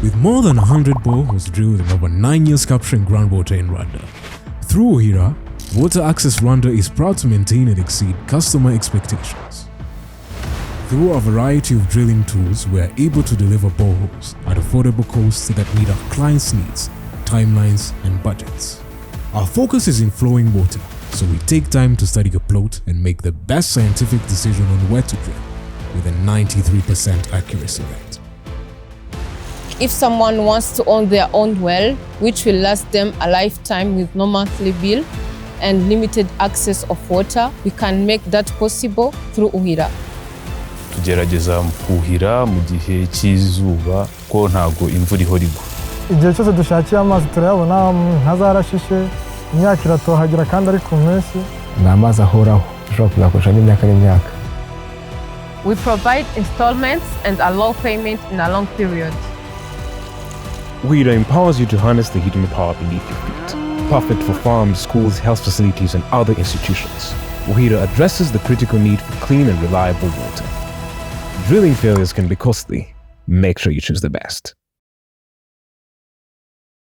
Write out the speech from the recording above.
With more than 100 boreholes drilled in over 9 years capturing groundwater in Rwanda. Through UHIRA, Water Access Rwanda is proud to maintain and exceed customer expectations. Through a variety of drilling tools, we are able to deliver boreholes at affordable costs that meet our clients' needs, timelines, and budgets. Our focus is in flowing water, so we take time to study a plot and make the best scientific decision on where to drill, with a 93% accuracy rate. If someone wants to own their own well, which will last them a lifetime with no monthly bill and limited access of water, we can make that possible through UHIRA. Tugerageza kuhira mu gihe cy'izuba ko ntago imvura ihora igwa. Igihe cyose dushakiye amazi turayabona, ntazarashishe, imyaka iratohagira kandi ari ku mpeshyi. Ni amazi ahoraho, dushobora kuzakoresha n'imyaka n'imyaka. We provide installments and allow payment in a long period. UHIRA empowers you to harness the hidden power beneath your feet. Perfect for farms, schools, health facilities, and other institutions. UHIRA addresses the critical need for clean and reliable water. Drilling failures can be costly. Make sure you choose the best.